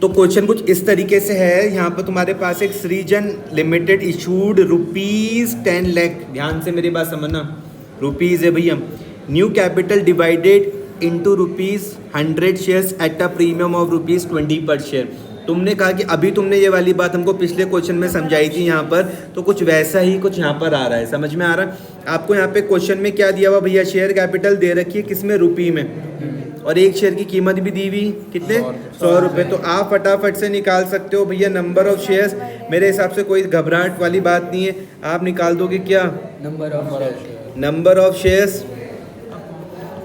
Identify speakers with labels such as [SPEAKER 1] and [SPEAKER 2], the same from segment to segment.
[SPEAKER 1] तो क्वेश्चन कुछ इस तरीके से है, यहाँ पर तुम्हारे पास एक सृजन लिमिटेड इशूड ₹10 लाख, ध्यान से मेरी बात समझना, रुपीज़ है भैया। New capital divided into ₹100 shares at a premium of ₹20 पर शेयर। तुमने कहा कि अभी तुमने ये वाली बात हमको पिछले क्वेश्चन में समझाई थी यहाँ पर, तो कुछ वैसा ही कुछ यहाँ पर आ रहा है, समझ में आ रहा है आपको। यहाँ पे क्वेश्चन में क्या दिया हुआ भैया, शेयर कैपिटल दे रखी है किसमें, रुपये में, और एक शेयर की कीमत भी दी हुई कितने, 100 रुपये। तो आप फटाफट से निकाल सकते हो भैया नंबर ऑफ शेयर्स। मेरे हिसाब से कोई घबराहट वाली बात नहीं है, आप निकाल दोगे क्या, नंबर ऑफ शेयर्स।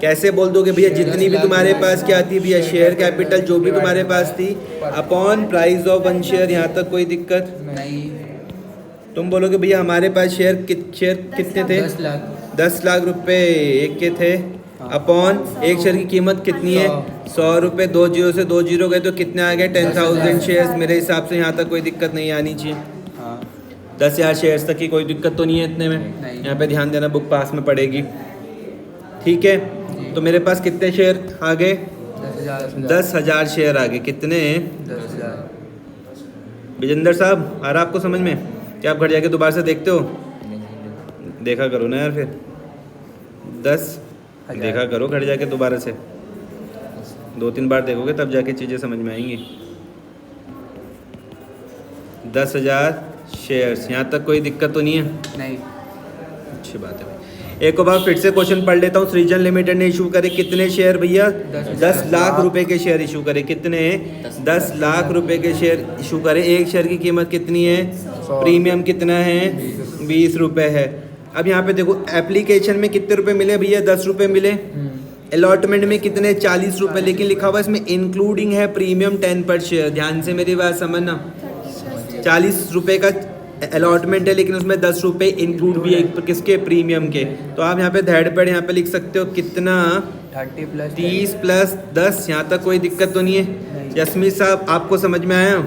[SPEAKER 1] कैसे बोल दोगे भैया, जितनी भी तुम्हारे पास क्या थी भैया, शेयर कैपिटल जो भी तुम्हारे पास थी अपॉन प्राइस ऑफ 1 शेयर, यहाँ तक कोई दिक्कत
[SPEAKER 2] नहीं।
[SPEAKER 1] तुम बोलोगे भैया हमारे पास शेयर कितने थे, 10 लाख रुपए एक के थे, अपॉन एक शेयर की कीमत कितनी है, 100 रुपये। 2 जीरो से 2 जीरो गए तो कितने आ गए, 10,000 शेयर्स। मेरे हिसाब से यहाँ तक कोई दिक्कत नहीं आनी चाहिए। 10,000 शेयर्स तक की कोई दिक्कत तो नहीं है इतने में, यहाँ पे ध्यान देना, बुक पास में पड़ेगी, ठीक है। तो मेरे पास कितने शेयर आ गए, 10,000 शेयर आ गए। कितने,
[SPEAKER 2] 10,000।
[SPEAKER 1] विजेंद्र साहब आ रहा आपको समझ में, क्या आप घर जाके दोबारा से देखते हो, देखा करो ना यार, फिर 10 देखा करो घर जाके दोबारा से, 2-3 बार देखोगे तब जाके चीज़ें समझ में आएंगी। 10,000 शेयर्स, यहाँ तक कोई दिक्कत तो नहीं है,
[SPEAKER 2] नहीं।
[SPEAKER 1] अच्छी बात है। एक बार फिर से क्वेश्चन पढ़ लेता हूँ। सृजन लिमिटेड ने इशू करे कितने शेयर भैया, 10 लाख रुपए के शेयर इशू करे। कितने, 10 लाख रुपए के शेयर इशू करे। एक शेयर की कीमत कितनी है, प्रीमियम कितना है, 20 रुपये है। अब यहाँ पे देखो एप्लीकेशन में कितने रुपए मिले भैया, 10 रुपये मिले। अलॉटमेंट में कितने, 40 रुपये, लेकिन लिखा हुआ इसमें इंक्लूडिंग है प्रीमियम 10 पर शेयर। ध्यान से मेरी बात समझना, 40 रुपये का अलॉटमेंट है लेकिन उसमें 10 रुपये इंक्लूड भी है किसके, प्रीमियम के। तो आप यहाँ पे धैड़ पेड़ यहाँ पे लिख सकते हो कितना, 30 प्लस 10, यहाँ तक कोई दिक्कत तो नहीं है। जसमीत साहब आपको समझ में आया,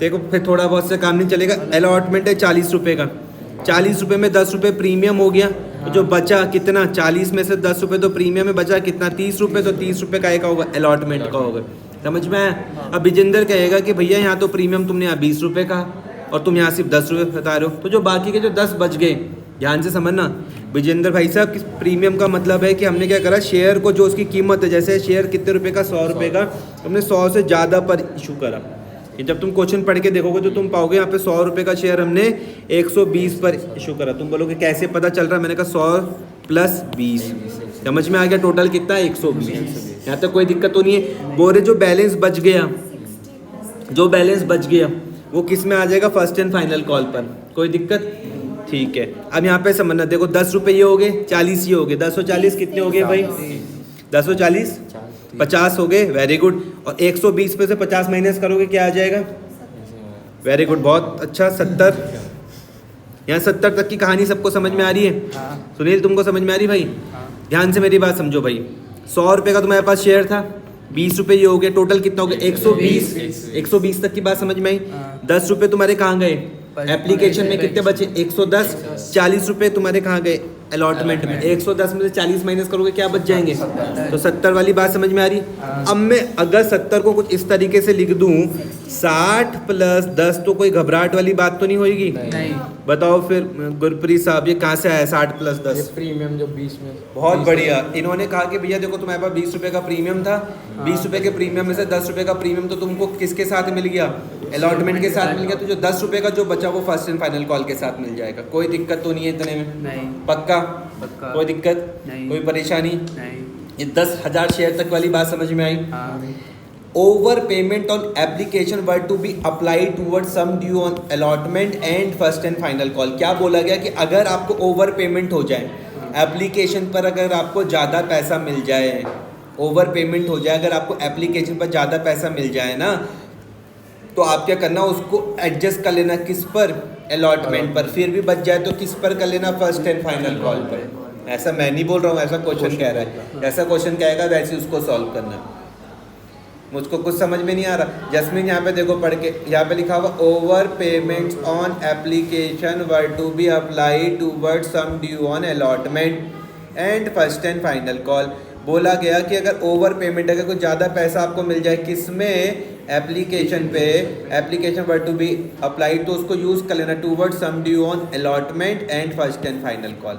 [SPEAKER 1] देखो फिर थोड़ा बहुत से काम नहीं चलेगा। अलॉटमेंट है 40 रुपये का, 40 रुपये में 10 रुपये प्रीमियम हो गया, तो जो बचा कितना, 40 में से 10 रुपये तो प्रीमियम में बचा कितना, 30 रुपये। तो 30 रुपये का एक होगा, अलॉटमेंट का होगा, समझ में आया। अब विजेंद्र कहेगा कि भैया यहाँ तो प्रीमियम तुमने यहाँ 20 रुपये का और तुम यहाँ सिर्फ 10 रुपये बता रहे हो, तो जो बाकी के जो 10 बच गए, ध्यान से समझना विजेंद्र भाई साहब, किस प्रीमियम का मतलब है कि हमने क्या करा, शेयर को जो उसकी कीमत है, जैसे शेयर कितने रुपए का, 100 रुपये का, हमने 100 से ज़्यादा पर इशू करा। कि जब तुम क्वेश्चन पढ़ के देखोगे तो तुम पाओगे यहाँ पे 100 रुपये का शेयर हमने 120 पर इशू करा। तुम बोलोगे कैसे पता चल रहा है, मैंने कहा 100 प्लस 20, समझ में आ गया, टोटल कितना, 120। यहाँ तक कोई दिक्कत तो नहीं है। बोरे जो बैलेंस बच गया, जो बैलेंस बच गया वो किस में आ जाएगा, फर्स्ट एंड फाइनल कॉल पर, कोई दिक्कत, ठीक है। अब यहाँ पे समझना, देखो 10 रुपये ये हो गए, 40 ये हो गए, 10 और 40 कितने हो गए भाई, 10 और 40 50 हो गए, वेरी गुड। और 120 पे से 50 माइनस करोगे क्या आ जाएगा, वेरी गुड, बहुत अच्छा, 70। यहाँ 70 तक की कहानी सबको समझ में आ रही है, सुनील तुमको समझ में आ रही भाई, ध्यान से मेरी बात समझो भाई। 100 रुपये का तुम्हारे पास शेयर था, 20 रुपये ये हो गए, टोटल कितना हो गया, 120। 120 तक की बात समझ में आई। 10 रुपये तुम्हारे कहाँ गए, एप्लीकेशन में कितने बचे, 110। 40 रुपये तुम्हारे कहाँ गए, अलॉटमेंट में। 110 में से 40 माइनस करोगे क्या बच जाएंगे, तो 70 वाली बात समझ में आ रही। अब मैं अगर 70 को कुछ इस तरीके से लिख दूं, 60 प्लस 10, तो कोई घबराहट वाली बात तो नहीं होगी, बताओ फिर गुरप्रीत साहब ये कहाँ से आया 60 प्लस 10,
[SPEAKER 3] प्रीमियम जो 20 में,
[SPEAKER 1] बहुत बढ़िया। इन्होंने कहा कि भैया देखो तुम्हारे पास 20 रुपये का प्रीमियम था, 20 रुपये के प्रीमियम में से 10 रुपये का प्रीमियम तो तुमको किसके साथ मिल गया, अलॉटमेंट के साथ मिल गया। तो जो 10 रुपये का जो बचा वो फर्स्ट एंड फाइनल कॉल के साथ मिल जाएगा। कोई दिक्कत तो नहीं है इतने में,
[SPEAKER 2] नहीं।
[SPEAKER 1] पक्का,
[SPEAKER 2] पक्का।
[SPEAKER 1] कोई दिक्कत
[SPEAKER 2] नहीं।
[SPEAKER 1] कोई परेशानी
[SPEAKER 2] नहीं।
[SPEAKER 1] ये 10,000 शेयर तक वाली बात समझ में आई। Over payment on application were to be applied toward sum due on allotment and first and final call. क्या बोला गया कि अगर आपको ओवर पेमेंट हो जाए एप्लीकेशन पर, अगर आपको ज़्यादा पैसा मिल जाए, ओवर पेमेंट हो जाए, अगर आपको एप्लीकेशन पर ज़्यादा पैसा मिल जाए ना, तो आप क्या करना, उसको एडजस्ट कर लेना किस पर, अलॉटमेंट पर। फिर भी बच जाए तो किस पर कर लेना, फर्स्ट एंड फाइनल कॉल पर। ऐसा मैं नहीं बोल रहा हूँ, ऐसा क्वेश्चन कह रहा है, ऐसा क्वेश्चन कहेगा वैसे उसको सॉल्व करना। मुझको कुछ समझ में नहीं आ रहा। जस्मिन यहाँ पे देखो पढ़ के, यहाँ पे लिखा हुआ over payments on application were to be apply toward sum due on allotment and first and final call. बोला गया कि अगर ओवर पेमेंट, अगर कोई ज़्यादा पैसा आपको मिल जाए किसमें, एप्लीकेशन पे, application were to be applied, तो उसको यूज़ कर लेना toward sum due on allotment and first and final call.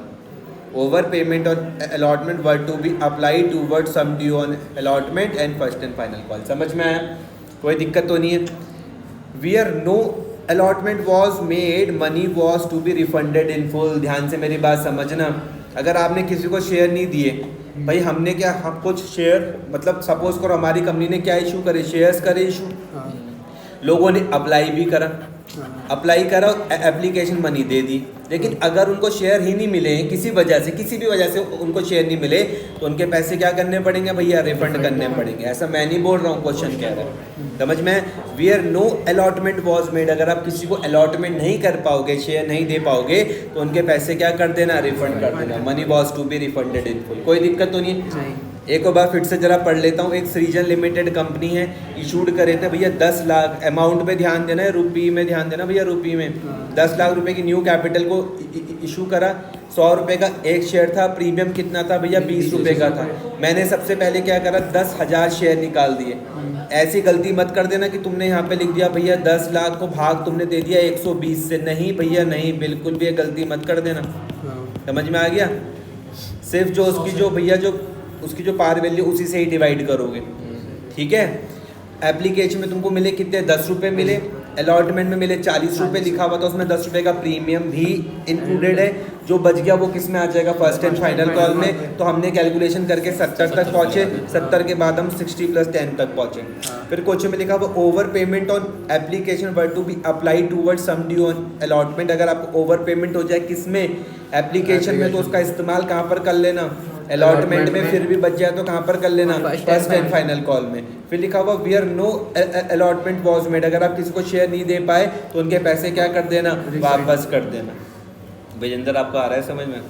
[SPEAKER 1] Over payment और allotment were to be applied toward sum due on allotment and first and final call. समझ में आया? कोई दिक्कत तो नहीं है? Where no allotment was made money was to be refunded in full. ध्यान से मेरी बात समझना, अगर आपने किसी को शेयर नहीं दिए, भाई हमने क्या, हम कुछ शेयर, मतलब सपोज करो हमारी कंपनी ने क्या इशू करे, शेयर्स करे इशू, लोगों ने अप्लाई भी करा, अप्लाई करा, एप्लीकेशन मनी दे दी, लेकिन अगर उनको शेयर ही नहीं मिले किसी वजह से, किसी भी वजह से उनको शेयर नहीं मिले, तो उनके पैसे क्या करने पड़ेंगे भैया, रिफंड करने पड़ेंगे। ऐसा मैं नहीं बोल रहा हूँ, क्वेश्चन कह रहा है, समझ में? Where no allotment was made, अगर आप किसी को अलॉटमेंट नहीं कर पाओगे, शेयर नहीं दे पाओगे, तो उनके पैसे क्या कर देना, रिफंड कर देना। Money was to be refunded in full. कोई दिक्कत तो नहीं है? एक और बार फिर से जरा पढ़ लेता हूँ। एक सृजन लिमिटेड कंपनी है, इशूड करे थे भैया 10 लाख, अमाउंट पे ध्यान देना है, रुपये में ध्यान देना भैया, रुपये में 10 लाख रुपए की न्यू कैपिटल को इशू करा। 100 रुपये का एक शेयर था, प्रीमियम कितना था भैया, 20 रुपये का था। मैंने सबसे पहले क्या करा, 10,000 शेयर निकाल दिए। ऐसी गलती मत कर देना कि तुमने यहाँ पे लिख दिया भैया 10 लाख को भाग तुमने दे दिया 120 से, नहीं भैया नहीं, बिल्कुल भी ये गलती मत कर देना। समझ में आ गया? सिर्फ जो उसकी जो भैया जो उसकी जो पार वैल्यू उसी से ही डिवाइड करोगे, ठीक है? एप्लीकेशन में तुमको मिले कितने, 10 रुपये मिले, अलॉटमेंट में मिले 40 रुपये, लिखा हुआ था उसमें 10 रुपये का प्रीमियम भी इंक्लूडेड है। जो बच गया वो किस में आ जाएगा, फर्स्ट एंड फाइनल कॉल में। तो हमने कैलकुलेशन करके 70 तक पहुँचे, 70 के बाद हम 60 + 10 तक पहुँचे। फिर क्वेश्चन में लिखा हुआ over payment on application were to be apply toward sum due on allotment. अगर आपको ओवर पेमेंट हो जाए किस में, एप्लीकेशन में, तो उसका इस्तेमाल कहाँ पर कर लेना, अलॉटमेंट में। फिर भी बच जाए तो कहाँ पर कर लेना, फर्स्ट एंड फाइनल कॉल में। फिर लिखा हुआ where no allotment was made, अगर आप किसी को शेयर नहीं दे पाए तो उनके पैसे क्या कर देना, वापस कर देना। विजेंद्र आपको आ रहा है समझ में?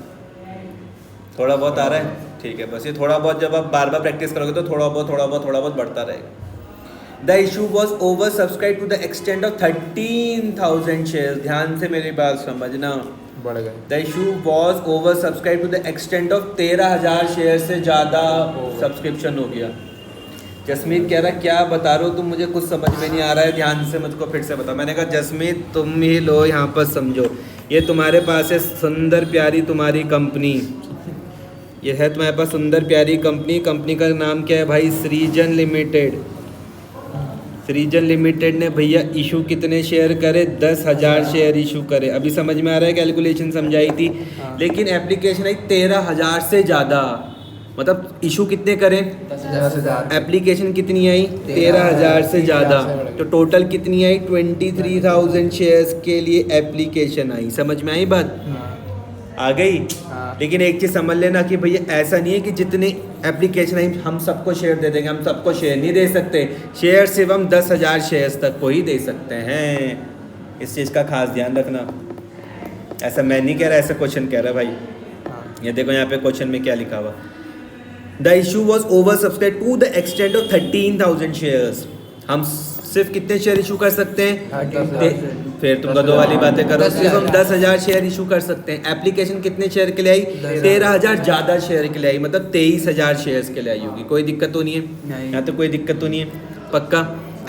[SPEAKER 1] थोड़ा बहुत आ रहा है? ठीक है, बस ये थोड़ा बहुत जब आप बार बार प्रैक्टिस करोगे तो थोड़ा बहुत बढ़ता रहेगा। The issue was over subscribe to the extent of 13,000 share. ध्यान से मेरी बात समझना,
[SPEAKER 2] बढ़ गए।
[SPEAKER 1] The issue was over subscribe to the extent of 13,000 share से ज़्यादा सब्सक्रिप्शन हो गया। जसमीत कह रहा क्या बता रहे हो तुम, मुझे कुछ समझ में नहीं आ रहा है, ध्यान से मुझको फिर से बताओ। मैंने कहा जसमीत तुम ही लो यहाँ पर समझो, ये तुम्हारे पास है सुंदर प्यारी तुम्हारी कंपनी, ये है तुम्हारे पास सुंदर प्यारी कंपनी। कंपनी का नाम क्या है भाई, सृजन लिमिटेड। सृजन लिमिटेड ने भैया इशू कितने शेयर करे, 10,000 शेयर इशू करे। अभी समझ में आ रहा है, कैलकुलेशन समझाई थी। लेकिन एप्लीकेशन आई 13,000 से ज़्यादा, मतलब इशू कितने करें,
[SPEAKER 2] 10,000।
[SPEAKER 1] एप्लीकेशन कितनी आई, 13,000 से ज़्यादा। तो टोटल कितनी आई, 23,000 शेयर्स के लिए एप्लीकेशन आई। समझ में आई बात? आ गई? लेकिन एक चीज़ समझ लेना कि भैया ऐसा नहीं है कि जितने एप्लीकेशन आई हम सबको शेयर दे देंगे, हम सबको शेयर नहीं दे सकते। शेयर सिर्फ हम 10,000 शेयर्स तक को ही दे सकते हैं, इस चीज़ का खास ध्यान रखना। ऐसा मैं नहीं कह रहा, ऐसा क्वेश्चन कह रहा भाई। ये देखो यहाँ पे क्वेश्चन में क्या लिखा हुआ, the issue was over subscribe to the extent of 13,000 shares. हम सिर्फ कितने शेयर इशू कर सकते हैं, फिर तुम दो वाली बातें करो, सिर्फ हम 10,000 शेयर इशू कर सकते हैं। एप्लीकेशन कितने शेयर के लिए आई, 13,000 ज़्यादा शेयर के लिए आई, मतलब 23,000 शेयर्स के लिए आई होगी। कोई दिक्कत तो नहीं है यहाँ, तो कोई दिक्कत तो नहीं है पक्का।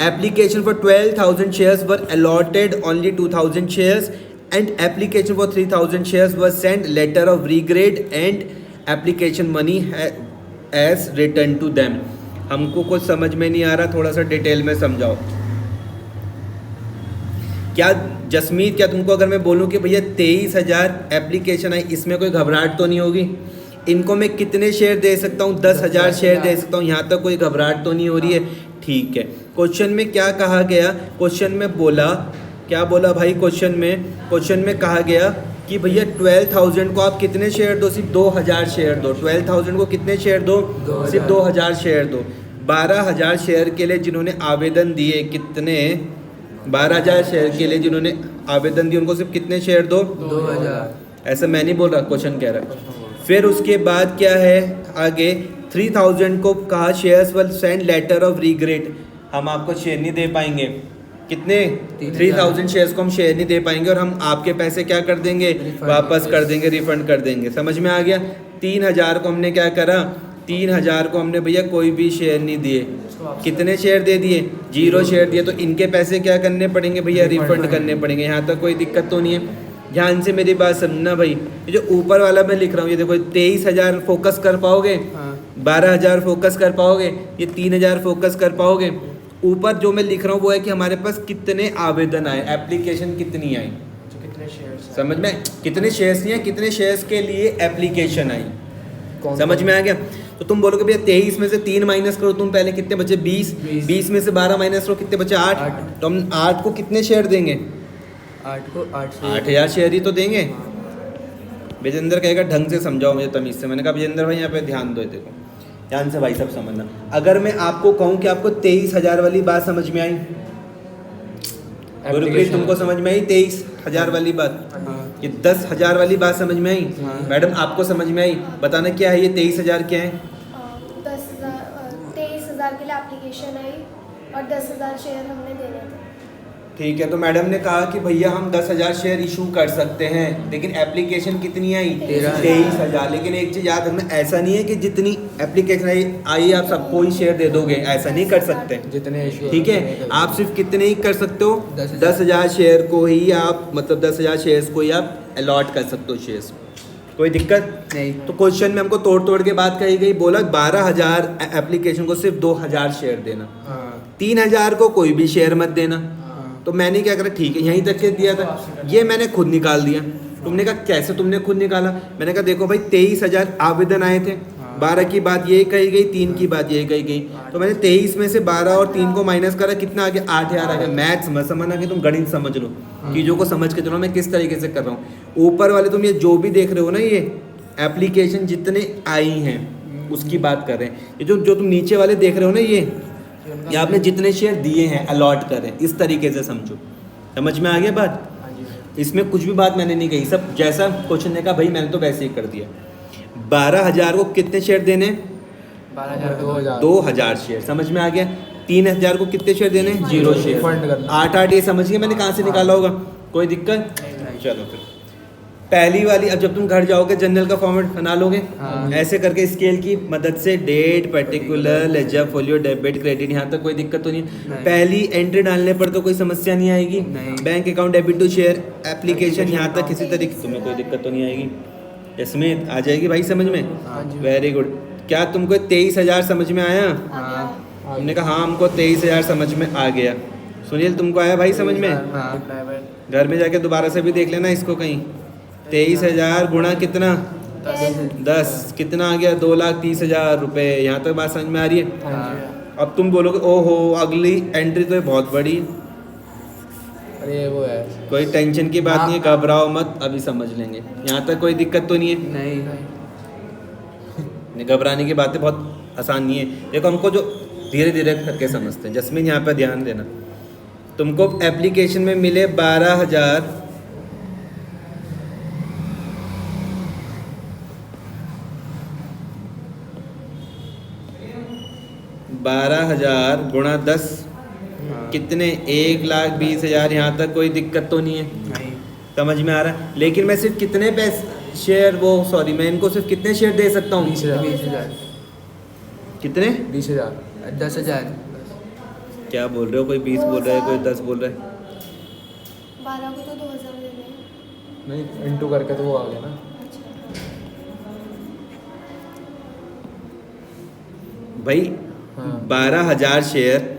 [SPEAKER 1] Application for 12,000 shares were allotted only 2,000 shares and application for 3,000 shares were sent letter of regret and application money as return to them. हमको कुछ समझ में नहीं आ रहा, थोड़ा सा डिटेल में समझाओ। क्या जसमीत, क्या तुमको अगर मैं बोलूँ कि भैया 23,000 एप्लीकेशन आई, इसमें कोई घबराहट तो नहीं होगी? इनको मैं कितने शेयर दे सकता हूँ, 10,000 शेयर दे सकता हूँ, यहाँ तक कोई घबराहट तो नहीं हो रही है? ठीक है। क्वेश्चन में क्या कहा गया, क्वेश्चन में बोला, क्या बोला भाई क्वेश्चन में कहा गया कि भैया 12,000 को आप कितने शेयर दो, सिर्फ 2,000 शेयर दो। 12,000 को कितने शेयर दो, सिर्फ 2,000 शेयर दो। 12,000 शेयर के लिए जिन्होंने आवेदन दिए, कितने, 12,000 शेयर के लिए जिन्होंने आवेदन दिए, उनको सिर्फ कितने शेयर दो, 2,000। ऐसा मैं नहीं बोल रहा, क्वेश्चन कह रहा है। फिर उसके बाद क्या है आगे, 3,000 को कहा shares will send letter of regret, हम आपको शेयर नहीं दे पाएंगे। कितने, 3,000 शेयर्स को हम शेयर नहीं दे पाएंगे और हम आपके पैसे क्या कर देंगे, वापस कर देंगे, रिफंड कर देंगे। समझ में आ गया? 3,000 को हमने क्या करा, 3,000 को हमने भैया कोई भी शेयर नहीं दिए। कितने शेयर दे दिए? 0 शेयर दिए। तो इनके पैसे क्या करने पड़ेंगे भैया? रिफंड करने पड़ेंगे। यहाँ तक कोई दिक्कत तो नहीं है। ध्यान से मेरी बात समझना भाई। ये जो ऊपर वाला मैं लिख रहा हूँ, ये देखो 23,000 फोकस कर पाओगे, 12,000 फोकस कर पाओगे, ये 3,000 फोकस कर पाओगे। ऊपर जो मैं लिख रहा हूँ वो है कि हमारे पास कितने आवेदन आए, एप्लीकेशन कितनी आई, समझ में? कितने शेयर्स नहीं है, कितने शेयर्स के लिए एप्लीकेशन आई, समझ में आ गया? तो तुम बोलोगे भैया 23 में से 3 माइनस करो, तुम पहले कितने बचे? 20 में से 12 माइनस करो, कितने बचे? 8। तो हम 8 को कितने शेयर देंगे? 8,000 शेयर ही तो देंगे। विजेंद्र कहेगा ढंग से समझाओ मुझे तमीज़ से। मैंने कहा विजेंद्र भाई यहाँ पे ध्यान दो, देखो ध्यान से भाई सब समझना। अगर मैं आपको कहूँ कि आपको 23,000 वाली बात समझ में आई, गुरप्रीत तुमको समझ में आई 23,000 वाली बात? ये 10,000 वाली बात समझ में आई? मैडम आपको समझ में आई? बताना क्या है ये 23,000 क्या है?
[SPEAKER 3] 23,000 के लिए एप्लीकेशन आई और 10,000 शेयर हमने देने थे।
[SPEAKER 1] ठीक है, तो मैडम ने कहा कि भैया हम 10,000 शेयर इशू कर सकते हैं, लेकिन एप्लीकेशन कितनी आई? 23,000। लेकिन एक चीज़ याद रखना, ऐसा नहीं है कि जितनी एप्लीकेशन आई आप सबको ही शेयर दे दोगे, ऐसा नहीं कर सकते।
[SPEAKER 2] जितने इशू,
[SPEAKER 1] ठीक है, आप सिर्फ कितने ही कर सकते हो? 10,000 शेयर को ही आप, मतलब 10,000 शेयर्स को ही आप अलॉट कर सकते हो शेयर्स। कोई दिक्कत
[SPEAKER 2] नहीं।
[SPEAKER 1] तो क्वेश्चन में हमको तोड़ तोड़ के बात कही गई, बोला 12,000 एप्लीकेशन को सिर्फ 2,000 शेयर देना, 3,000 को कोई भी शेयर मत देना। तो मैंने क्या करा, ठीक है यहीं तक के दिया था, ये मैंने खुद निकाल दिया। तुमने कहा कैसे तुमने खुद निकाला? मैंने कहा देखो भाई 23,000 आवेदन आए थे, 12 की बात ये कही गई, 3 की बात ये कही गई, तो मैंने 23 में से 12 और 3 को माइनस करा, कितना आ गया? 8,000 आ गया। मैथ्स मत समझना कि तुम गणित समझ लो, चीज़ों को समझ के चलो मैं किस तरीके से कर रहा हूँ। ऊपर वाले तुम ये जो भी देख रहे हो ना, ये एप्लीकेशन जितने आई हैं उसकी बात कर रहे हैं। ये जो तुम नीचे वाले देख रहे हो ना, ये आपने जितने शेयर दिए हैं अलॉट करें, इस तरीके से समझो। समझ में आ गया बात? इसमें कुछ भी बात मैंने नहीं कही, सब जैसा क्वेश्चन ने कहा भाई मैंने तो वैसे ही कर दिया। 12,000 को कितने शेयर देने? 2,000 शेयर। समझ में आ गया? 3,000 को कितने शेयर देने? 0 शेयर। 8 ये समझ गए मैंने कहाँ से निकाला होगा? कोई दिक्कत? चलो फिर पहली वाली, अब जब तुम घर जाओगे जनरल का फॉर्मेट बना लोगे ऐसे करके स्केल की मदद से, date, particular, ledger, folio, debit, credit, यहाँ तक कोई दिक्कत तो नहीं। पहली एंट्री डालने पर तो कोई समस्या नहीं आएगी। Bank account, debit to share, application, यहाँ तक किसी तरीके तुम्हें कोई दिक्कत तो नहीं आएगी। इसमें आ जाएगी भाई समझ में? Very good. क्या तुमको 23,000 समझ में आया? हमने कहा हाँ हमको 23,000 समझ में आ गया। सुनील तुमको आया भाई समझ में? घर में जाके दोबारा से भी देख लेना इसको कहीं। 23,000 गुणा कितना? 10, कितना आ गया? 2,30,000 रुपये। यहाँ तक बात समझ में आ रही है? अब तुम बोलोगे ओहो अगली एंट्री तो बहुत बड़ी।
[SPEAKER 2] अरे वो है,
[SPEAKER 1] कोई टेंशन की बात नहीं है, घबराओ मत, अभी समझ लेंगे। यहाँ तक कोई दिक्कत तो नहीं है? नहीं, घबराने की बातें बहुत आसान नहीं है। देखो हमको जो धीरे धीरे करके समझते हैं। जस्मीन यहाँ पर ध्यान देना, तुमको एप्लीकेशन में मिले 12,000, 12,000 गुणा 10 कितने? 1,20,000। यहाँ तक कोई दिक्कत तो नहीं है? समझ में आ रहा है? लेकिन मैं सिर्फ कितने पैसे शेयर, वो सॉरी मैं इनको सिर्फ कितने शेयर दे सकता हूँ?
[SPEAKER 2] 20,000।
[SPEAKER 1] कितने?
[SPEAKER 2] 20,000।
[SPEAKER 4] 10,000।
[SPEAKER 1] क्या बोल रहे हो? कोई 20 बोल रहा है, कोई 10 बोल रहा है।
[SPEAKER 3] 12 को तो 2,000 देने हैं।
[SPEAKER 2] नहीं इंटू करके तो वो आ गया ना।
[SPEAKER 1] भाई 12,000 शेयर,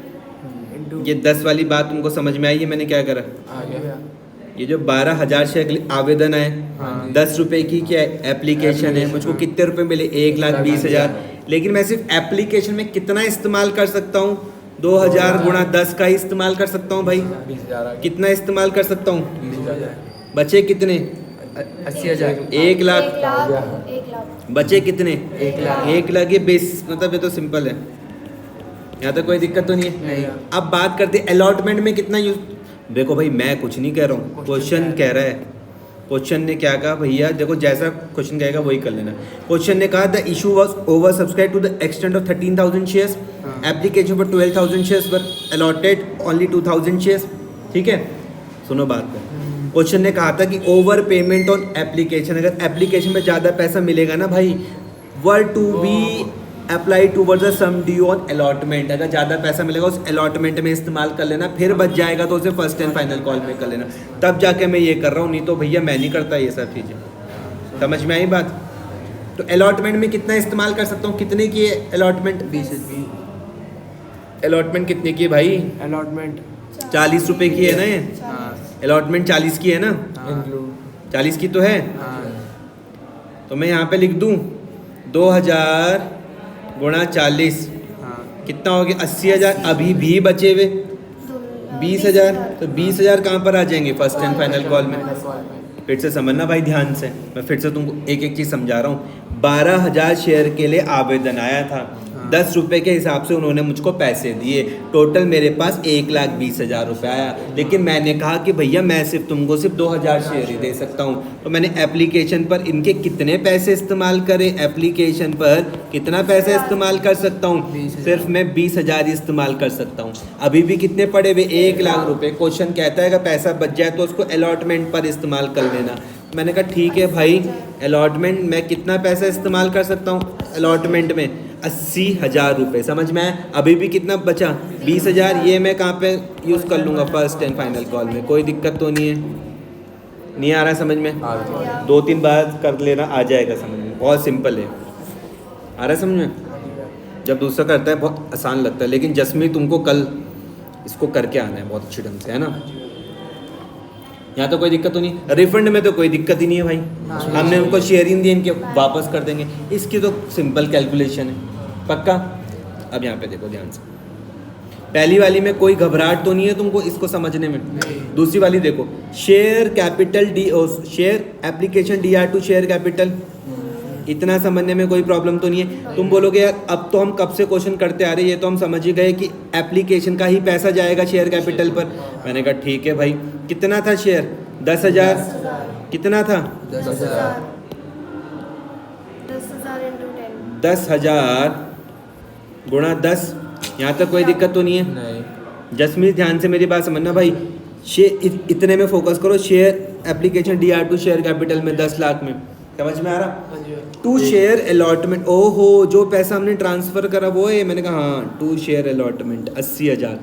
[SPEAKER 1] ये 10 वाली बात तुमको समझ में आई है? मैंने क्या करा,
[SPEAKER 2] आ गया।
[SPEAKER 1] ये जो 12,000 शेयर के लिए आवेदन आए, 10 रुपए की क्या एप्लीकेशन है, मुझको कितने रुपए मिले? 1,20,000। लेकिन मैं सिर्फ एप्लीकेशन में कितना इस्तेमाल कर सकता हूँ? 2,000 गुणा 10 का ही इस्तेमाल कर सकता हूँ भाई।
[SPEAKER 2] 20,000।
[SPEAKER 1] कितना इस्तेमाल कर सकता हूँ?
[SPEAKER 2] 20,000।
[SPEAKER 1] बचे कितने?
[SPEAKER 4] 80,000।
[SPEAKER 1] 1 लाख।
[SPEAKER 3] 1 लाख।
[SPEAKER 1] बचे कितने?
[SPEAKER 4] 1,00,000।
[SPEAKER 1] 1,00,000 ये बेस, मतलब ये तो सिंपल है, यहाँ तक कोई दिक्कत तो नहीं है?
[SPEAKER 4] नहीं।
[SPEAKER 1] अब बात करते हैं अलॉटमेंट में कितना यूज। देखो भाई मैं कुछ नहीं कह रहा हूँ, क्वेश्चन कह रहा है। क्वेश्चन ने क्या कहा भैया, देखो जैसा क्वेश्चन कहेगा वही कर लेना। क्वेश्चन ने कहा the issue was over subscribe to the extent of 13,000 shares, application for 12,000 shares were allotted only 2,000 shares. ठीक है, सुनो बात को। क्वेश्चन ने कहा था कि ओवर पेमेंट ऑन एप्लीकेशन, अगर एप्लीकेशन में ज़्यादा पैसा मिलेगा ना भाई, were to be apply towards the sum due on allotment, अगर ज़्यादा पैसा मिलेगा उस अलॉटमेंट में इस्तेमाल कर लेना, फिर बच जाएगा तो उसे फर्स्ट एंड फाइनल कॉल में कर लेना, तब जाके मैं ये कर रहा हूँ, नहीं तो भैया मैं नहीं करता ये सब चीज़ें। समझ में आई बात? तो अलॉटमेंट में कितना इस्तेमाल कर सकता हूँ, कितने की है अलॉटमेंट?
[SPEAKER 4] 20
[SPEAKER 1] अलॉटमेंट कितने की है भाई?
[SPEAKER 2] अलॉटमेंट
[SPEAKER 1] 40 रुपए की है ना ये?
[SPEAKER 4] हाँ
[SPEAKER 1] अलॉटमेंट 40 की है ना?
[SPEAKER 2] इंक्लूड
[SPEAKER 1] 40 की तो है।
[SPEAKER 4] हाँ
[SPEAKER 1] तो मैं यहाँ पे लिख दूँ 2000 गुणा 40
[SPEAKER 4] हाँ
[SPEAKER 1] कितना हो गया? 80,000 अभी भी बचे हुए 20,000। तो 20,000 कहाँ पर आ जाएंगे फर्स्ट एंड फाइनल कॉल में? फिर से समझना भाई ध्यान से, मैं फिर से तुमको एक एक चीज़ समझा रहा हूँ। 12,000 शेयर के लिए आवेदन आया था, 10 रुपये के हिसाब से उन्होंने मुझको पैसे दिए, टोटल मेरे पास 1,20,000 रुपये आया। लेकिन मैंने कहा कि भैया मैं तुमको सिर्फ 2,000 शेयर ही दे सकता हूँ, तो मैंने एप्लीकेशन पर इनके कितने पैसे इस्तेमाल करे, एप्लीकेशन पर कितना पैसा इस्तेमाल कर सकता हूँ?
[SPEAKER 4] 20,000।
[SPEAKER 1] सिर्फ मैं 20,000 ही इस्तेमाल कर सकता हूँ। अभी भी कितने पड़े हुए? 1,00,000 रुपये। क्वेश्चन कहता है अगर पैसा बच जाए तो उसको अलॉटमेंट पर इस्तेमाल कर लेना। मैंने कहा ठीक है भाई, अलॉटमेंट में कितना पैसा इस्तेमाल कर सकता हूँ? अलॉटमेंट में 80,000 रुपये। समझ में आया? अभी भी कितना बचा? 20,000। ये मैं कहाँ पे यूज़ कर लूँगा? फर्स्ट एंड फाइनल कॉल में। कोई दिक्कत तो नहीं है? नहीं आ रहा है समझ में? 2-3 बार कर लेना, आ जाएगा समझ में, बहुत सिंपल है। आ रहा है समझ में? जब दूसरा करता है बहुत आसान लगता है, लेकिन जसमी तुमको कल इसको करके आना है बहुत अच्छी ढंग से, है ना? यहाँ तो कोई दिक्कत तो नहीं, रिफंड में तो कोई दिक्कत ही नहीं है भाई, हमने उनको शेयरिंग दी, इनके वापस कर देंगे, इसकी तो सिंपल कैलकुलेशन है। पक्का? अब यहाँ पे देखो ध्यान से, पहली वाली में कोई घबराहट तो नहीं है तुमको इसको समझने में? दूसरी वाली देखो, share capital share application DR to share capital, इतना समझने में कोई प्रॉब्लम तो नहीं है? तुम बोलोगे यार अब तो हम कब से क्वेश्चन करते आ रहे हैं, ये तो हम समझ ही गए कि एप्लीकेशन का ही पैसा जाएगा शेयर कैपिटल पर। मैंने कहा ठीक है भाई, कितना था शेयर? 10,000। कितना था?
[SPEAKER 4] 10,000
[SPEAKER 1] 10,000 गुणा 10। यहाँ तक कोई दिक्कत तो नहीं है?
[SPEAKER 2] नहीं।
[SPEAKER 1] जसमीत ध्यान से मेरी बात समझना भाई, इतने में फोकस करो, share application DR to share capital में 10 लाख में, समझ में आ रहा? टू शेयर अलॉटमेंट, ओहो जो पैसा हमने ट्रांसफर करा वो है। मैंने कहा हाँ, टू शेयर अलॉटमेंट 80,000।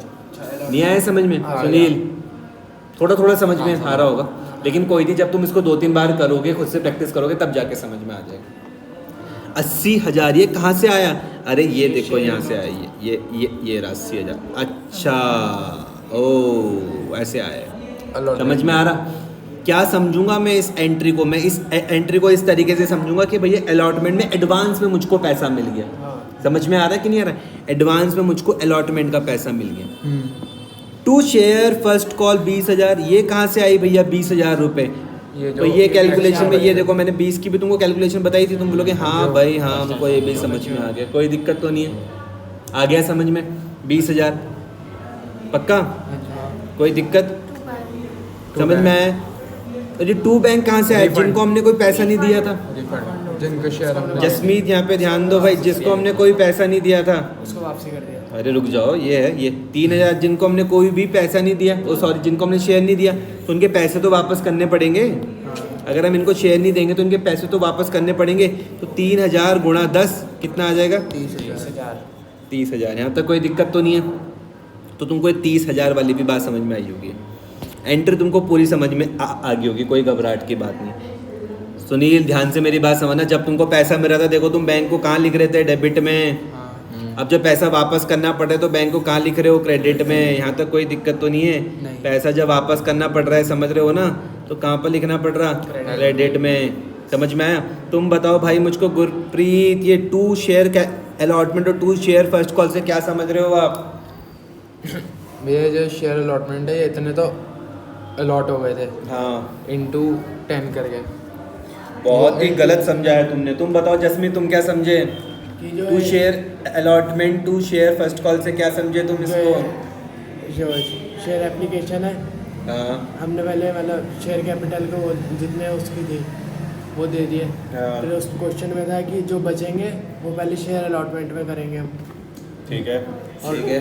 [SPEAKER 1] नहीं आया समझ में सुनील? थोड़ा थोड़ा समझ में आ रहा होगा, लेकिन कोई नहीं, जब तुम इसको 2-3 बार करोगे, खुद से प्रैक्टिस करोगे, तब जाके समझ में आ जाएगा। 80,000 ये कहाँ से आया? अरे ये देखो यहाँ से आया, ये 80,000। अच्छा, ओ ऐसे आया, समझ में आ रहा? क्या समझूंगा मैं इस एंट्री को? मैं इस एंट्री को इस तरीके से समझूंगा कि भैया अलॉटमेंट में एडवांस में मुझको पैसा मिल गया। समझ में आ रहा है कि नहीं आ रहा है? एडवांस में मुझको अलॉटमेंट का पैसा मिल गया। टू शेयर फर्स्ट कॉल 20,000, ये कहाँ से आई भैया 20,000 रुपये? तो ये कैलकुलेशन में, ये देखो मैंने 20 की भी तुमको कैलकुलेशन बताई थी, तुम बोलोगे हाँ भाई हाँ, हमको ये भी समझ में आ गया, कोई दिक्कत तो नहीं है? आ गया समझ में? 20,000 पक्का? कोई दिक्कत? समझ में आया? अरे टू बैंक कहाँ से आए? जिनको हमने कोई पैसा नहीं दिया था।
[SPEAKER 2] जिनको शेयर हमने
[SPEAKER 1] जसमीत यहाँ पे ध्यान दो भाई, जिसको हमने कोई पैसा नहीं दिया था,
[SPEAKER 2] उसको वापसी कर दिया।
[SPEAKER 1] अरे रुक जाओ, ये है ये 3,000 जिनको हमने कोई भी पैसा नहीं दिया, ओ सॉरी जिनको हमने शेयर नहीं दिया, तो उनके पैसे तो वापस करने पड़ेंगे। अगर हम इनको शेयर नहीं देंगे तो उनके पैसे तो वापस करने पड़ेंगे। तो 3,000 गुणा 10 कितना आ जाएगा?
[SPEAKER 2] 30,000।
[SPEAKER 1] 30,000। यहाँ तक कोई दिक्कत तो नहीं है? तो तुमको 30,000 वाली भी बात समझ में आई होगी, एंट्री तुमको पूरी समझ में आ गई होगी, कोई घबराहट की बात नहीं। सुनील ध्यान से मेरी बात समझना, जब तुमको पैसा मिल रहा था, देखो तुम बैंक को कहाँ लिख रहे थे? डेबिट में। अब जब पैसा वापस करना पड़े तो बैंक को कहाँ लिख रहे हो? क्रेडिट में। यहाँ तक कोई दिक्कत तो नहीं है?
[SPEAKER 4] नहीं।
[SPEAKER 1] पैसा जब वापस करना पड़ रहा है, समझ रहे हो ना, तो कहाँ पर लिखना पड़ रहा? क्रेडिट में। समझ में आया? तुम बताओ भाई मुझको गुरप्रीत, ये 2 शेयर अलॉटमेंट और 2 शेयर फर्स्ट कॉल से क्या समझ रहे हो आप?
[SPEAKER 2] ये जो शेयर अलॉटमेंट है, ये इतने तो अलॉट हो गए थे
[SPEAKER 1] हाँ,
[SPEAKER 2] इनटू 10 करके।
[SPEAKER 1] बहुत ही गलत समझा है तुमने। तुम बताओ जसमी, तुम क्या समझे?
[SPEAKER 2] कि जो
[SPEAKER 1] 2 share allotment 2 share first call से क्या समझे तुम इसको?
[SPEAKER 5] जो शेयर एप्लीकेशन है,
[SPEAKER 1] हाँ
[SPEAKER 5] हमने पहले मतलब शेयर कैपिटल को वो जितने उसकी थी वो दे दिए।
[SPEAKER 1] हाँ।
[SPEAKER 5] फिर उस क्वेश्चन में था कि जो बचेंगे वो पहले शेयर अलॉटमेंट में करेंगे हम,
[SPEAKER 1] ठीक है,
[SPEAKER 5] और
[SPEAKER 1] ठीक है,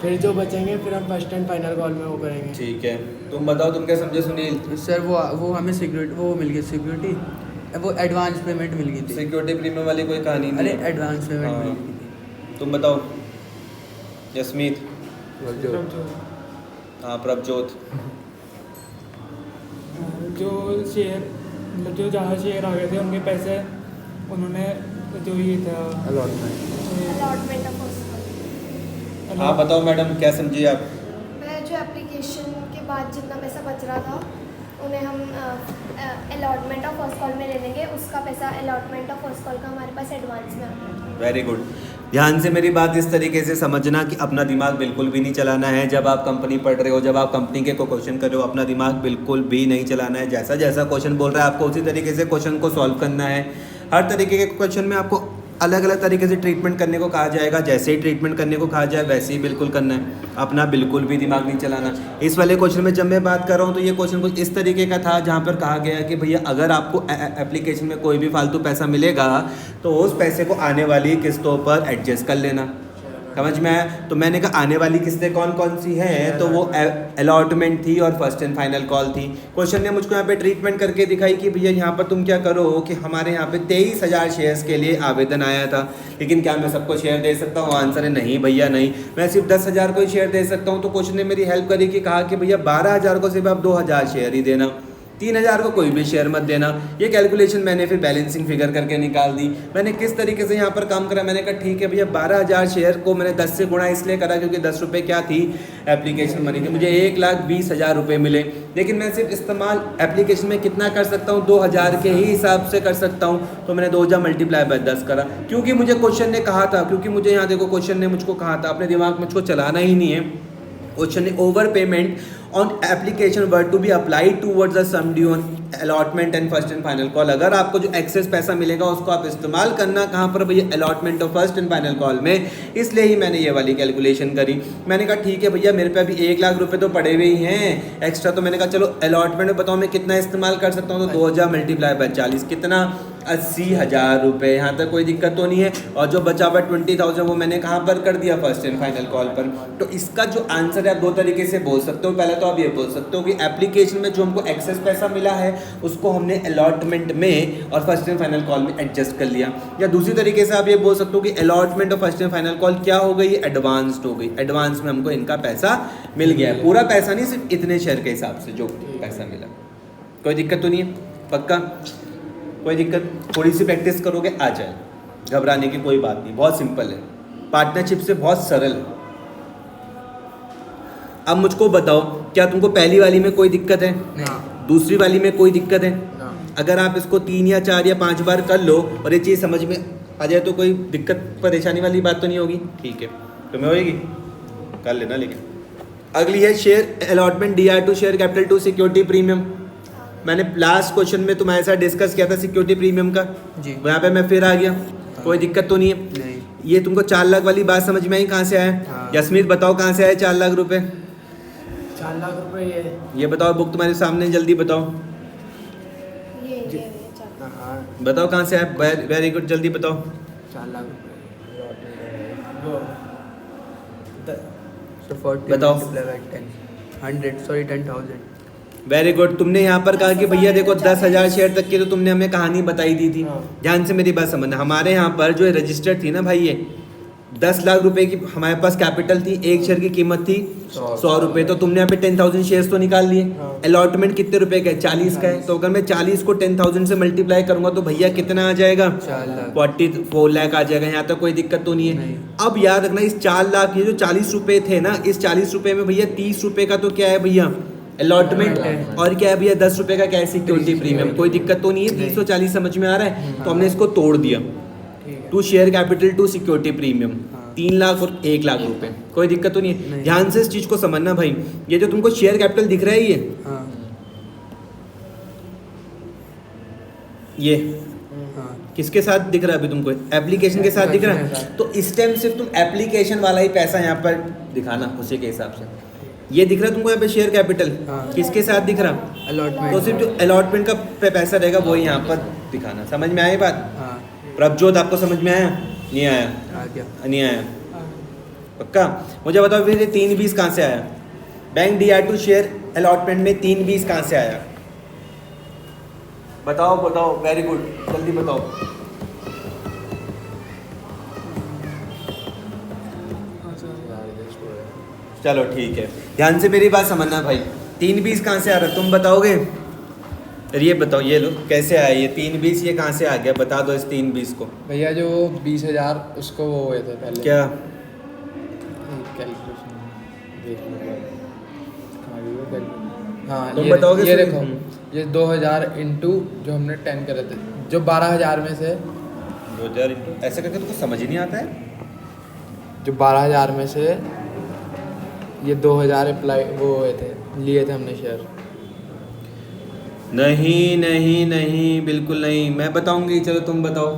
[SPEAKER 5] फिर जो बचेंगे फिर हम फर्स्ट एंड फाइनल कॉल में वो करेंगे।
[SPEAKER 1] ठीक है। तुम बताओ तुम क्या समझे सुनील?
[SPEAKER 4] सर वो हमें सिक्योरिटी वो मिल गई, सिक्योरिटी वो एडवांस पेमेंट मिल गई थी।
[SPEAKER 1] सिक्योरिटी प्रीमियम वाली कोई कहानी नहीं
[SPEAKER 4] अरे
[SPEAKER 1] है।
[SPEAKER 4] एडवांस पेमेंट
[SPEAKER 1] हाँ।
[SPEAKER 4] मिल गई थी।
[SPEAKER 1] तुम बताओ यस्मीत।
[SPEAKER 2] जो
[SPEAKER 1] हाँ प्रभजोत।
[SPEAKER 5] जो शेयर मतलब जो ज़्यादा शेयर आ गए थे उनके पैसे उन्होंने जो ये था
[SPEAKER 2] अलॉटमेंट।
[SPEAKER 3] अलॉटमेंट ऑफ फर्स्ट
[SPEAKER 1] हाँ बताओ मैडम क्या समझिए आप।
[SPEAKER 3] मैं जो एप्लीकेशन के बाद जितना पैसा बच रहा था उन्हें हम अलॉटमेंट ऑफ फर्स्ट कॉल में ले लेंगे, उसका पैसा अलॉटमेंट ऑफ फर्स्ट कॉल का हमारे पास एडवांस में आ गया।
[SPEAKER 1] Very good. ध्यान से मेरी बात इस तरीके से समझना कि अपना दिमाग बिल्कुल भी नहीं चलाना है। जब आप कंपनी पढ़ रहे हो, जब आप कंपनी के को क्वेश्चन कर रहे हो, अपना दिमाग बिल्कुल भी नहीं चलाना है। जैसा जैसा क्वेश्चन बोल रहा है आपको उसी तरीके से क्वेश्चन को सॉल्व करना है। हर तरीके के क्वेश्चन में आपको अलग अलग तरीके से ट्रीटमेंट करने को कहा जाएगा। जैसे ही ट्रीटमेंट करने को कहा जाए वैसे ही बिल्कुल करना है। अपना बिल्कुल भी दिमाग नहीं चलाना। इस वाले क्वेश्चन में जब मैं बात कर रहा हूँ तो ये क्वेश्चन कुछ इस तरीके का था जहाँ पर कहा गया कि भैया अगर आपको एप्लीकेशन में कोई भी फालतू पैसा मिलेगा तो उस पैसे को आने वाली किस्तों पर एडजस्ट कर लेना। समझ में आया? तो मैंने कहा आने वाली किस्तें कौन कौन सी हैं, तो वो अलॉटमेंट थी और फर्स्ट एंड फाइनल कॉल थी। क्वेश्चन ने मुझको यहाँ पे ट्रीटमेंट करके दिखाई कि भैया यहाँ पर तुम क्या करो कि हमारे यहाँ पे 23,000 शेयर्स के लिए आवेदन आया था, लेकिन क्या मैं सबको शेयर दे सकता हूँ? आंसर है नहीं भैया नहीं, मैं सिर्फ 10,000 को ही शेयर दे सकता हूँ। तो क्वेश्चन ने मेरी हेल्प करी कि कहा कि भैया 12,000 को सिर्फ आप 2,000 शेयर ही देना, 3,000 को कोई भी शेयर मत देना। ये कैलकुलेशन मैंने फिर बैलेंसिंग फिगर करके निकाल दी। मैंने किस तरीके से यहाँ पर काम करा, मैंने कहा ठीक है भैया 12,000 शेयर को मैंने 10 से गुणा इसलिए करा क्योंकि 10 रुपये क्या थी एप्लीकेशन मनी थी। मुझे 1,20,000 रुपये मिले, लेकिन मैं सिर्फ इस्तेमाल एप्लीकेशन में कितना कर सकता हूँ? 2,000 के ही हिसाब से कर सकता हूँ। तो मैंने 2,000 मल्टीप्लाई बाय 10 करा, क्योंकि मुझे क्वेश्चन ने कहा था, क्योंकि मुझे यहाँ देखो क्वेश्चन ने मुझको कहा था, अपने दिमाग में मुझको चलाना ही नहीं है। क्वेश्चन ने over payment on application were to be applied towards the sum due on allotment and first and final call. अगर आपको जो एक्सेस पैसा मिलेगा उसको आप इस्तेमाल करना कहाँ पर भैया? Allotment of first and final call में। इसलिए ही मैंने ये वाली कैलकुलेशन करी। मैंने कहा ठीक है भैया मेरे पे अभी 1,00,000 रुपये तो पड़े हुए ही हैं एक्स्ट्रा, तो मैंने कहा चलो अलॉटमेंट में बताओ मैं कितना इस्तेमाल कर सकता हूँ। तो 2,000 मल्टीप्लाई बाय 40 कितना? 80,000 रुपये। यहाँ तक कोई दिक्कत तो नहीं है। और जो बचा हुआ 20,000 वो मैंने कहाँ पर कर दिया? फर्स्ट एंड फाइनल कॉल पर। तो इसका जो आंसर है आप दो तरीके से बोल सकते हो। पहले तो आप ये बोल सकते हो कि एप्लीकेशन में जो हमको एक्सेस पैसा मिला है उसको हमने अलॉटमेंट में और फर्स्ट एंड फाइनल कॉल में एडजस्ट कर लिया। या दूसरी तरीके से आप ये बोल सकते हो कि अलॉटमेंट और फर्स्ट एंड फाइनल कॉल क्या हो गई? एडवांस्ड हो गई। एडवांस में हमको इनका पैसा मिल गया है, पूरा पैसा नहीं, सिर्फ इतने शेयर के हिसाब से जो पैसा मिला। कोई दिक्कत तो नहीं है? पक्का कोई दिक्कत? थोड़ी सी प्रैक्टिस करोगे आ जाए, घबराने की कोई बात नहीं, बहुत सिंपल है, पार्टनरशिप से बहुत सरल है। अब मुझको बताओ क्या तुमको पहली वाली में कोई दिक्कत है? दूसरी वाली में कोई दिक्कत है? अगर आप इसको 3 या 4 या 5 बार कर लो और ये चीज़ समझ में आ जाए तो कोई दिक्कत परेशानी वाली बात तो नहीं होगी। ठीक है, तो मैं होएगी कर लेना। लेकिन अगली है share allotment DR2 share capital to security premium. मैंने लास्ट क्वेश्चन में तुम्हारे साथ डिस्कस किया था सिक्योरिटी प्रीमियम का
[SPEAKER 4] जी।
[SPEAKER 1] यहाँ पे मैं फिर आ गया। कोई दिक्कत तो नहीं है?
[SPEAKER 4] नहीं।
[SPEAKER 1] ये तुमको 4 लाख वाली बात समझ में आई? कहाँ से आया?
[SPEAKER 4] हाँ।
[SPEAKER 1] यस्मीत बताओ कहाँ से आए 4 लाख रुपए?
[SPEAKER 5] 4 लाख रुपए
[SPEAKER 1] ये बताओ, बुक तुम्हारे सामने, जल्दी बताओ
[SPEAKER 3] ये चल।
[SPEAKER 2] हाँ
[SPEAKER 1] बताओ कहाँ से आए? वेरी गुड, जल्दी बताओ।
[SPEAKER 2] 4 लाख रुपये।
[SPEAKER 5] वो
[SPEAKER 4] So 40
[SPEAKER 1] बताओ।
[SPEAKER 4] multiplied by 10. 100 sorry 10,000.
[SPEAKER 1] Very good. तुमने यहाँ पर कहा कि भैया देखो 10,000 शेयर तक की तो तुमने हमें कहानी बताई दी थी।
[SPEAKER 5] हाँ।
[SPEAKER 1] ध्यान से मेरी बात समझना, हमारे यहाँ पर जो रजिस्टर्ड थी ना भाई, ये 10 लाख रुपए की हमारे पास कैपिटल थी, एक शेयर की कीमत थी 100 रुपये। तो तुमने यहाँ पे 10,000 शेयर्स तो निकाल लिए।
[SPEAKER 5] हाँ।
[SPEAKER 1] अलॉटमेंट कितने रुपए का है? 40 का है। तो अगर मैं 40 को 10,000 से मल्टीप्लाई करूंगा तो भैया कितना आ जाएगा?
[SPEAKER 4] 4 लाख।
[SPEAKER 1] 44 लाख आ जाएगा। यहाँ तक कोई दिक्कत तो नहीं है?
[SPEAKER 4] नहीं।
[SPEAKER 1] अब याद रखना इस 4 लाख, ये जो 40 रुपए थे ना, इस 40 रुपए में भैया 30 रुपए का तो क्या है भैया? अलॉटमेंट है। और क्या है भैया? 10 रुपए का क्या है? Security premium. कोई दिक्कत तो नहीं है? 340 समझ में आ रहा है? तो हमने इसको तोड़ दिया, to share capital to security premium, 3 lakh और 1 लाख रुपए। कोई दिक्कत तो नहीं है?
[SPEAKER 4] नहीं।
[SPEAKER 1] ध्यान से इस चीज को समझना भाई। ये जो तुमको शेयर कैपिटल दिख रहा है
[SPEAKER 4] हाँ
[SPEAKER 1] ये
[SPEAKER 4] हाँ
[SPEAKER 1] किसके साथ दिख रहा है अभी तुमको? एप्लीकेशन के साथ दिख रहा है। तो इस टाइम सिर्फ तुम एप्लीकेशन वाला ही पैसा यहाँ पर दिखाना उसी के हिसाब से। ये दिख रहा है तुमको यहाँ पे शेयर कैपिटल,
[SPEAKER 4] हाँ।
[SPEAKER 1] किसके साथ दिख रहा?
[SPEAKER 4] अलॉटमेंट।
[SPEAKER 1] तो सिर्फ जो अलॉटमेंट का पैसा रहेगा वही यहाँ पर दिखाना। समझ में आई बात?
[SPEAKER 4] हाँ
[SPEAKER 1] प्रभजोत आपको समझ में आया? नहीं आया?
[SPEAKER 4] आ गया।
[SPEAKER 1] नहीं आया? पक्का? मुझे बताओ फिर ये 320 कहाँ से आया? बैंक DR2 शेयर अलॉटमेंट में 320 कहाँ से आया? बताओ बताओ, वेरी गुड, जल्दी बताओ। चलो ठीक है, ध्यान से मेरी बात समझना भाई। 320 कहाँ से आ रहा है तुम बताओगे? अरे ये बताओ, ये लो कैसे आया ये 320, ये कहाँ से आ गया बता दो इस 320 को।
[SPEAKER 2] भैया जो 20,000 उसको वो हुए थे पहले।
[SPEAKER 1] क्या?
[SPEAKER 2] कैलकुलेशन हाँ
[SPEAKER 1] तुम
[SPEAKER 2] ये
[SPEAKER 1] बताओगे
[SPEAKER 2] ये
[SPEAKER 1] फिर?
[SPEAKER 2] देखो, ये 2000 इंटू जो हमने 10 करे थे, जो 12,000 में से
[SPEAKER 1] 2000 ऐसे करके तुमको समझ ही नहीं आता है।
[SPEAKER 2] जो 12,000 में से ये 2,000 अप्लाई वो हुए थे, लिए थे हमने शेयर।
[SPEAKER 1] नहीं नहीं नहीं बिल्कुल नहीं, मैं बताऊंगी, चलो तुम बताओ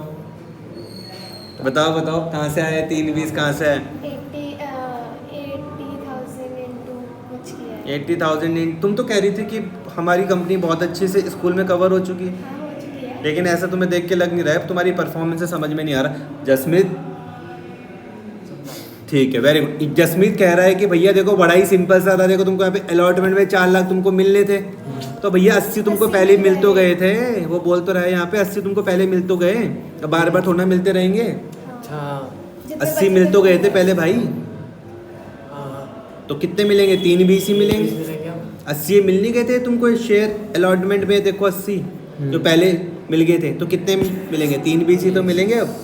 [SPEAKER 1] बताओ बताओ कहाँ से आया 320 कहाँ से आया?
[SPEAKER 3] 80,000 इंटू कुछ किया है।
[SPEAKER 1] 80,000 तुम तो कह रही थी कि हमारी कंपनी बहुत अच्छे से स्कूल में कवर हो चुकी है,
[SPEAKER 3] हाँ हो चुकी है।
[SPEAKER 1] लेकिन ऐसा तुम्हें देख के लग नहीं रहा है, तुम्हारी परफॉर्मेंस से समझ में नहीं आ रहा। जसमीत ठीक है, वेरी गुड। जसमीत कह रहा है कि भैया देखो बड़ा ही सिंपल सा था, देखो तुमको यहाँ पे अलॉटमेंट में 4 लाख तुमको मिलने थे, तो भैया 80 तुमको
[SPEAKER 3] 80
[SPEAKER 1] पहले मिल तो
[SPEAKER 3] मिल
[SPEAKER 1] गए थे, वो बोल तो रहा है यहाँ पे 80 तुमको पहले मिल तो गए, अब बार बार थोड़ा ना मिलते रहेंगे।
[SPEAKER 2] अच्छा
[SPEAKER 3] जितने
[SPEAKER 1] 80
[SPEAKER 3] बचे
[SPEAKER 1] मिल तो गए थे
[SPEAKER 3] उतने
[SPEAKER 1] पहले भाई,
[SPEAKER 2] हाँ
[SPEAKER 1] तो कितने मिलेंगे? 320 ही मिलेंगे।
[SPEAKER 2] मिलेंगे हम।
[SPEAKER 1] 80 मिल नहीं गए थे तुमको शेयर अलॉटमेंट में, देखो 80 जो पहले मिल गए थे, तो कितने मिलेंगे? 320 ही तो मिलेंगे। अब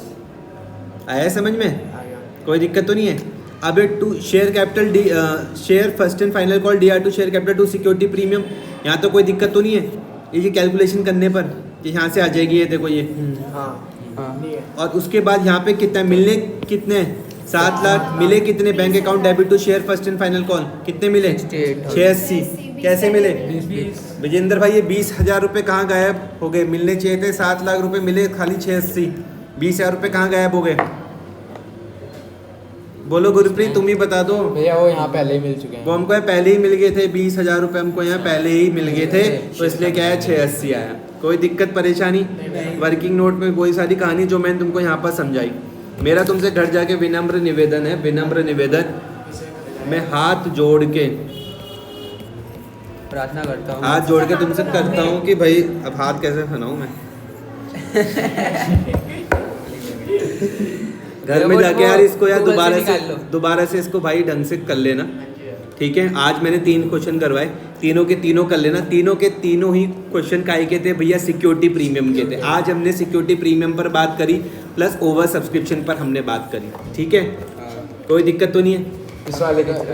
[SPEAKER 1] आया समझ में?
[SPEAKER 2] आ गया।
[SPEAKER 1] कोई दिक्कत तो नहीं है। अब ये to share capital D share first and final call DR2 share capital to security premium, यहाँ तो कोई दिक्कत तो नहीं है। ये कैलकुलेशन करने पर कि यहाँ से आ जाएगी, ये देखो ये,
[SPEAKER 2] हाँ
[SPEAKER 4] हाँ
[SPEAKER 2] नहीं है।
[SPEAKER 1] और उसके बाद यहाँ पे कितना मिलने, कितने 7 लाख मिले, कितने bank account debit to share first and final call कितने मिले? 680। कैसे मिले?
[SPEAKER 5] 20
[SPEAKER 1] विजेंद्र भाई ये 20,000 रुपये कहाँ गायब हो गए? मिलने चाहिए थे 7 लाख रुपए, मिले खाली 680, 20,000 रुपये कहाँ गायब हो गए? बोलो गुरप्रीत, तुम ही बता दो।
[SPEAKER 2] भैया वो यहाँ पहले ही मिल चुके
[SPEAKER 1] वो
[SPEAKER 2] हैं।
[SPEAKER 1] हमको यहाँ पहले ही मिल गए थे, 20,000 रुपये हमको यहाँ पहले ही मिल गए थे, तो इसलिए क्या है 680 आया। कोई दिक्कत परेशानी? वर्किंग नोट में वही सारी कहानी जो मैंने तुमको यहाँ पर समझाई। मेरा तुमसे घर जाके विनम्र निवेदन है, विनम्र निवेदन, मैं हाथ जोड़ के
[SPEAKER 4] प्रार्थना करता हूँ।
[SPEAKER 1] हाथ जोड़ के तुमसे करता हूँ कि भाई अब हाथ कैसे फैलाऊं मैं घर में
[SPEAKER 4] वो-
[SPEAKER 1] जाके यार इसको यार
[SPEAKER 4] Google से
[SPEAKER 1] दोबारा
[SPEAKER 4] निकाल
[SPEAKER 1] से
[SPEAKER 4] लो।
[SPEAKER 1] दोबारा से इसको भाई ढंग से कर लेना, ठीक है। आज मैंने 3 क्वेश्चन करवाए, तीनों के तीनों कर लेना। तीनों के तीनों ही क्वेश्चन काहे के थे भैया? सिक्योरिटी प्रीमियम के थे। आज हमने सिक्योरिटी प्रीमियम पर बात करी, प्लस ओवर सब्सक्रिप्शन पर हमने बात करी, ठीक है। कोई दिक्कत तो नहीं है?
[SPEAKER 2] इस वाले का इसको